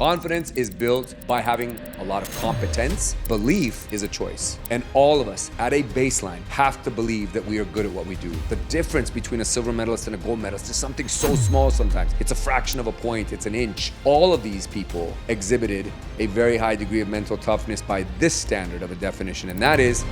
Confidence is built by having a lot of competence. Belief is a choice. And all of us at a baseline have to believe that we are good at what we do. The difference between a silver medalist and a gold medalist is something so small sometimes. It's a fraction of a point, it's an inch. All of these people exhibited a very high degree of mental toughness by this standard of a definition, and that is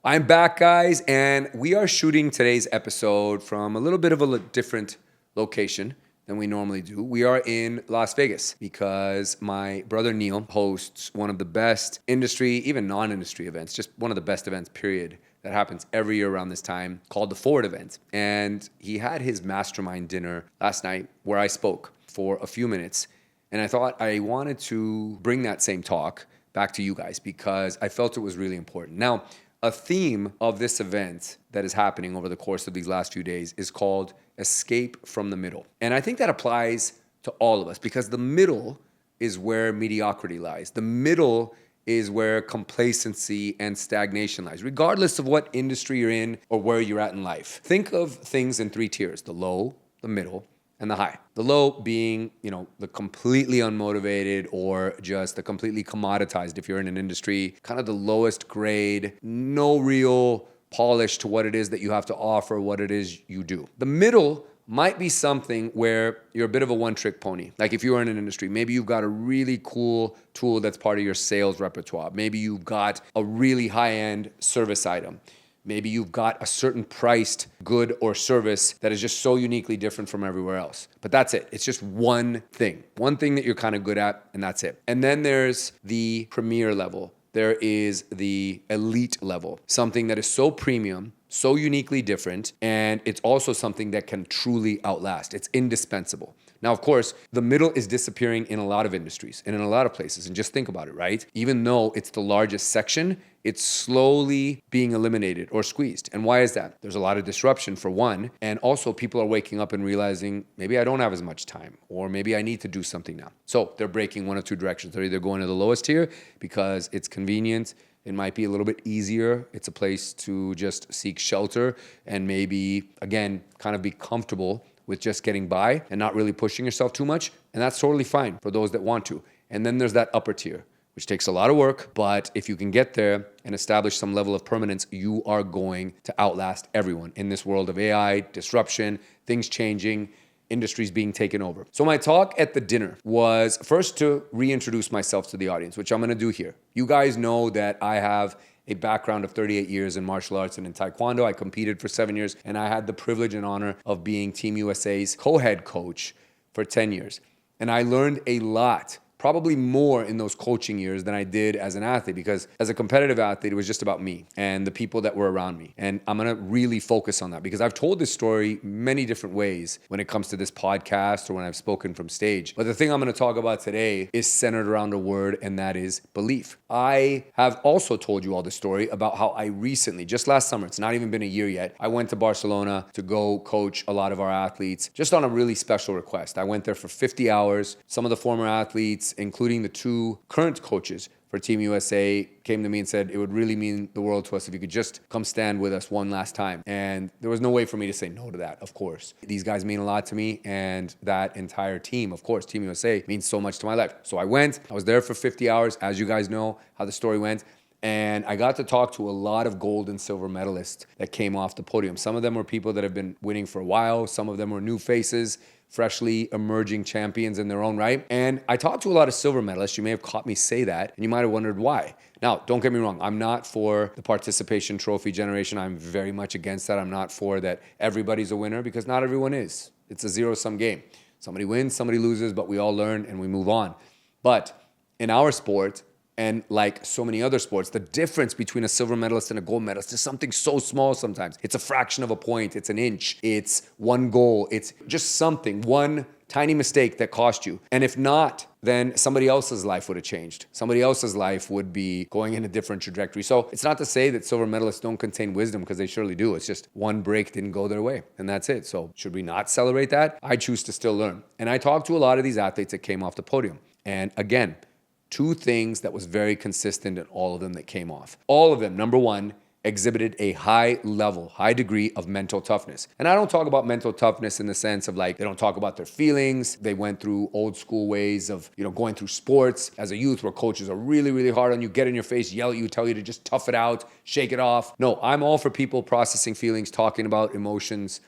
I'm back, guys, and we are shooting today's episode from a little bit of a different location than we normally do. We are in Las Vegas because my brother Neil hosts one of the best industry, even non-industry events, just one of the best events, period, that happens every year around this time called the Ford event. And he had his mastermind dinner last night where I spoke for a few minutes. And I thought I wanted to bring that same talk back to you guys because I felt it was really important. Now, a theme of this event that is happening over the course of these last few days is called escape from the middle. And I think that applies to all of us because the middle is where mediocrity lies. The middle is where complacency and stagnation lies, regardless of what industry you're in or where you're at in life. Think of things in three tiers: the low, the middle, and the high. The low being, the completely unmotivated or just the completely commoditized if you're in an industry, kind of the lowest grade, no real polish to what it is that you have to offer, what it is you do. The middle might be something where you're a bit of a one-trick pony. Like if you are in an industry, maybe you've got a really cool tool that's part of your sales repertoire. Maybe you've got a really high-end service item. Maybe you've got a certain priced good or service that is just so uniquely different from everywhere else. But that's it. It's just one thing that you're kind of good at, and that's it. And then there's the premier level. There is the elite level, something that is so premium, so uniquely different, and it's also something that can truly outlast. It's indispensable. Now, of course, the middle is disappearing in a lot of industries and in a lot of places. And just think about it, right? Even though it's the largest section, it's slowly being eliminated or squeezed. And why is that? There's a lot of disruption for one. And also people are waking up and realizing maybe I don't have as much time or maybe I need to do something now. So they're breaking one of two directions. They're either going to the lowest tier because it's convenient. It might be a little bit easier. It's a place to just seek shelter and maybe, again, kind of be comfortable with just getting by and not really pushing yourself too much. And that's totally fine for those that want to. And then there's that upper tier, which takes a lot of work. But if you can get there and establish some level of permanence, you are going to outlast everyone in this world of AI, disruption, things changing, industries being taken over. So my talk at the dinner was first to reintroduce myself to the audience, which I'm going to do here. You guys know that I have a background of 38 years in martial arts and in Taekwondo. I competed for 7 years, and I had the privilege and honor of being Team USA's co-head coach for 10 years. And I learned a lot, probably more in those coaching years than I did as an athlete, because as a competitive athlete, it was just about me and the people that were around me. And I'm going to really focus on that because I've told this story many different ways when it comes to this podcast or when I've spoken from stage. But the thing I'm going to talk about today is centered around a word, and that is belief. I have also told you all the story about how I recently, just last summer, it's not even been a year yet, I went to Barcelona to go coach a lot of our athletes just on a really special request. I went there for 50 hours. Some of the former athletes, including the two current coaches for Team USA, came to me and said it would really mean the world to us if you could just come stand with us one last time. And there was no way for me to say no to that, of course. These guys mean a lot to me, and that entire team, of course, Team USA, means so much to my life. So I went, I was there for 50 hours, as you guys know how the story went. And I got to talk to a lot of gold and silver medalists that came off the podium. Some of them were people that have been winning for a while. Some of them were new faces, freshly emerging champions in their own right. And I talked to a lot of silver medalists. You may have caught me say that, and you might have wondered why. Now, don't get me wrong. I'm not for the participation trophy generation. I'm very much against that. I'm not for that everybody's a winner, because not everyone is. It's a zero-sum game. Somebody wins, somebody loses, but we all learn and we move on. But in our sport, and like so many other sports, the difference between a silver medalist and a gold medalist is something so small sometimes. It's a fraction of a point. It's an inch. It's one goal. It's just something, one tiny mistake that cost you. And if not, then somebody else's life would have changed. Somebody else's life would be going in a different trajectory. So it's not to say that silver medalists don't contain wisdom, because they surely do. It's just one break didn't go their way, and that's it. So should we not celebrate that? I choose to still learn. And I talked to a lot of these athletes that came off the podium. And again, two things that was very consistent in all of them that came off. All of them, number one, exhibited a high degree of mental toughness. And I don't talk about mental toughness in the sense of like, they don't talk about their feelings. They went through old school ways of, going through sports as a youth where coaches are really, really hard on you, get in your face, yell at you, tell you to just tough it out, shake it off. No, I'm all for people processing feelings, talking about emotions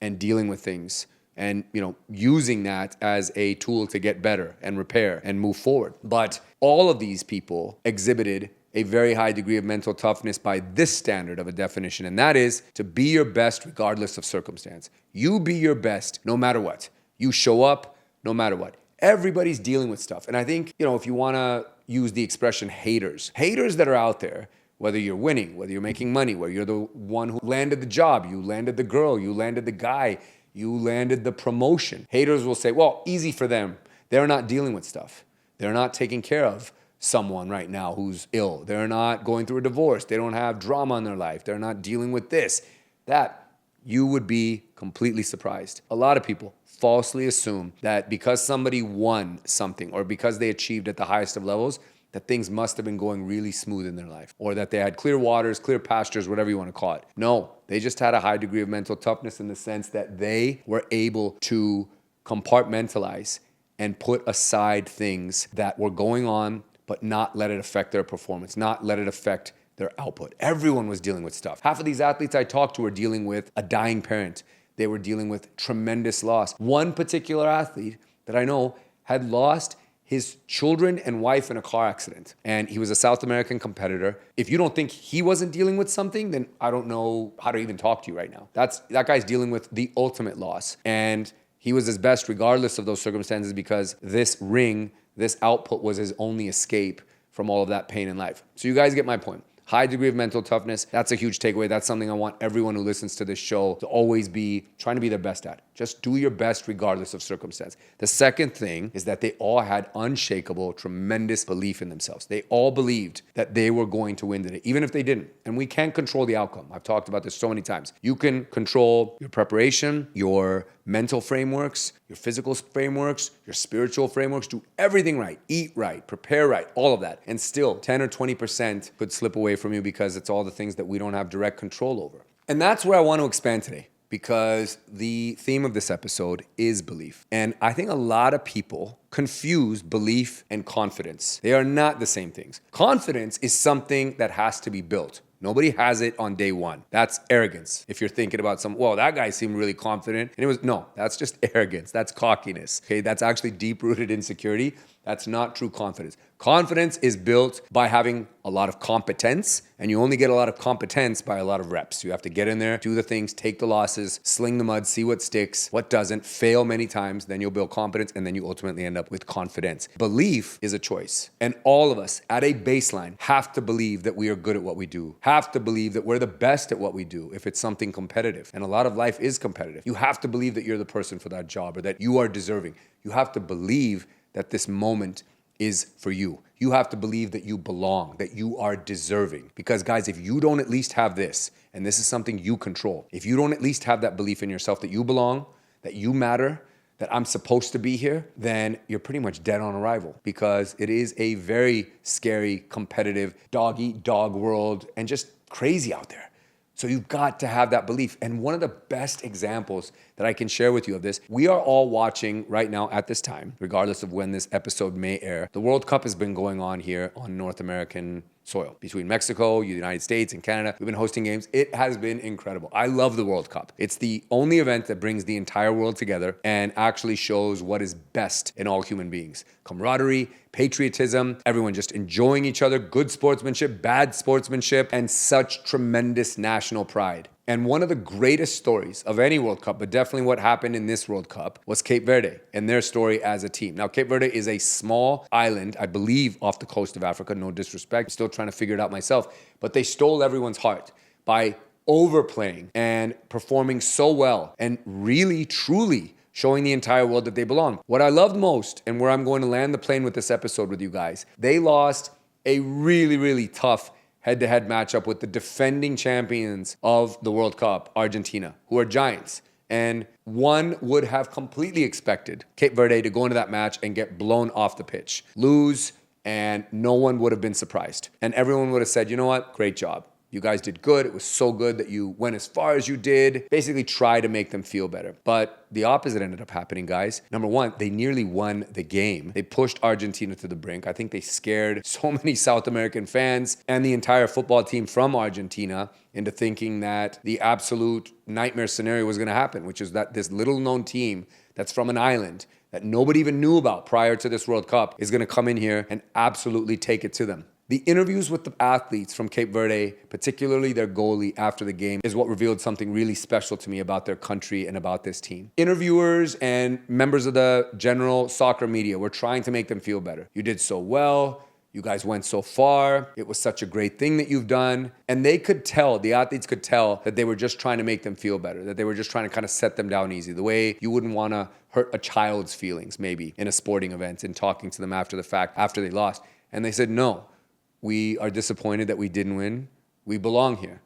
and dealing with things and, using that as a tool to get better and repair and move forward. But all of these people exhibited a very high degree of mental toughness by this standard of a definition, and that is to be your best regardless of circumstance. You be your best no matter what. You show up no matter what. Everybody's dealing with stuff. And I think, if you want to use the expression haters that are out there, whether you're winning, whether you're making money, whether you're the one who landed the job, you landed the girl, you landed the guy, you landed the promotion. Haters will say, well, easy for them. They're not dealing with stuff. They're not taking care of someone right now who's ill. They're not going through a divorce. They don't have drama in their life. They're not dealing with this, that. You would be completely surprised. A lot of people falsely assume that because somebody won something or because they achieved at the highest of levels, that things must have been going really smooth in their life or that they had clear waters, clear pastures, whatever you want to call it. No, they just had a high degree of mental toughness in the sense that they were able to compartmentalize and put aside things that were going on, but not let it affect their performance, not let it affect their output. Everyone was dealing with stuff. Half of these athletes I talked to were dealing with a dying parent. They were dealing with tremendous loss. One particular athlete that I know had lost his children and wife in a car accident. And he was a South American competitor. If you don't think he wasn't dealing with something, then I don't know how to even talk to you right now. That guy's dealing with the ultimate loss. And he was his best regardless of those circumstances because this output was his only escape from all of that pain in life. So you guys get my point. High degree of mental toughness. That's a huge takeaway. That's something I want everyone who listens to this show to always be trying to be their best at. Just do your best regardless of circumstance. The second thing is that they all had unshakable, tremendous belief in themselves. They all believed that they were going to win today, even if they didn't. And we can't control the outcome. I've talked about this so many times. You can control your preparation, your mental frameworks, your physical frameworks, your spiritual frameworks. Do everything right. Eat right. Prepare right. All of that. And still, 10 or 20% could slip away from you because it's all the things that we don't have direct control over. And that's where I want to expand today, because the theme of this episode is belief. And I think a lot of people confuse belief and confidence. They are not the same things. Confidence is something that has to be built. Nobody has it on day one. That's arrogance. If you're thinking about that guy seemed really confident. And no, that's just arrogance. That's cockiness. Okay, that's actually deep-rooted insecurity. That's not true confidence. Confidence is built by having a lot of competence, and you only get a lot of competence by a lot of reps. You have to get in there, do the things, take the losses, sling the mud, see what sticks, what doesn't, fail many times, then you'll build competence, and then you ultimately end up with confidence. Belief is a choice, and all of us at a baseline have to believe that we are good at what we do, have to believe that we're the best at what we do if it's something competitive, and a lot of life is competitive. You have to believe that you're the person for that job or that you are deserving. You have to believe that this moment is for you. You have to believe that you belong, that you are deserving. Because guys, if you don't at least have this, and this is something you control, if you don't at least have that belief in yourself that you belong, that you matter, that I'm supposed to be here, then you're pretty much dead on arrival, because it is a very scary, competitive, dog-eat-dog world and just crazy out there. So you've got to have that belief. And one of the best examples that I can share with you of this, we are all watching right now at this time, regardless of when this episode may air. The World Cup has been going on here on North American soil between Mexico, the United States, and Canada. We've been hosting games. It has been incredible. I love the World Cup. It's the only event that brings the entire world together and actually shows what is best in all human beings. Camaraderie, patriotism, everyone just enjoying each other, good sportsmanship, bad sportsmanship, and such tremendous national pride. And one of the greatest stories of any World Cup, but definitely what happened in this World Cup, was Cape Verde and their story as a team. Now, Cape Verde is a small island, I believe, off the coast of Africa. No disrespect. Still trying to figure it out myself. But they stole everyone's heart by overplaying and performing so well and really, truly showing the entire world that they belong. What I loved most, and where I'm going to land the plane with this episode with you guys, they lost a really, really tough head-to-head matchup with the defending champions of the World Cup, Argentina, who are giants. And one would have completely expected Cape Verde to go into that match and get blown off the pitch, lose, and no one would have been surprised. And everyone would have said, you know what, great job. You guys did good. It was so good that you went as far as you did. Basically try to make them feel better. But the opposite ended up happening, guys. Number one, they nearly won the game. They pushed Argentina to the brink. I think they scared so many South American fans and the entire football team from Argentina into thinking that the absolute nightmare scenario was going to happen, which is that this little known team that's from an island that nobody even knew about prior to this World Cup is going to come in here and absolutely take it to them. The interviews with the athletes from Cape Verde, particularly their goalie after the game, is what revealed something really special to me about their country and about this team. Interviewers and members of the general soccer media were trying to make them feel better. You did so well. You guys went so far. It was such a great thing that you've done. And they could tell, the athletes could tell that they were just trying to make them feel better, that they were just trying to kind of set them down easy, the way you wouldn't want to hurt a child's feelings maybe in a sporting event and talking to them after the fact, after they lost. And they said, no, we are disappointed that we didn't win. We belong here.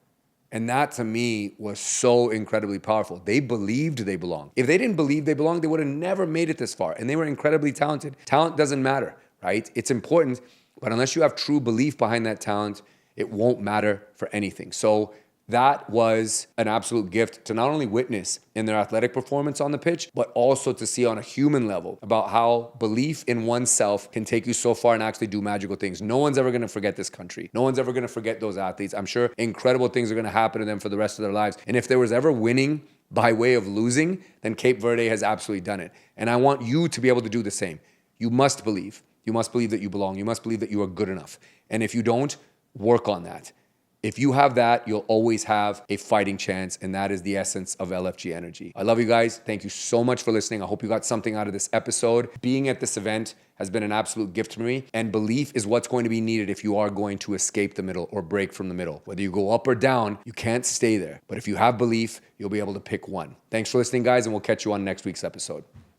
And that to me was so incredibly powerful. They believed they belonged. If they didn't believe they belonged, they would have never made it this far. And they were incredibly talented. Talent doesn't matter, right? It's important, but unless you have true belief behind that talent, it won't matter for anything. So that was an absolute gift to not only witness in their athletic performance on the pitch, but also to see on a human level about how belief in oneself can take you so far and actually do magical things. No one's ever going to forget this country. No one's ever going to forget those athletes. I'm sure incredible things are going to happen to them for the rest of their lives. And if there was ever winning by way of losing, then Cape Verde has absolutely done it. And I want you to be able to do the same. You must believe. You must believe that you belong. You must believe that you are good enough. And if you don't, work on that. If you have that, you'll always have a fighting chance, and that is the essence of LFG Energy. I love you guys. Thank you so much for listening. I hope you got something out of this episode. Being at this event has been an absolute gift to me, and belief is what's going to be needed if you are going to escape the middle or break from the middle. Whether you go up or down, you can't stay there. But if you have belief, you'll be able to pick one. Thanks for listening, guys, and we'll catch you on next week's episode.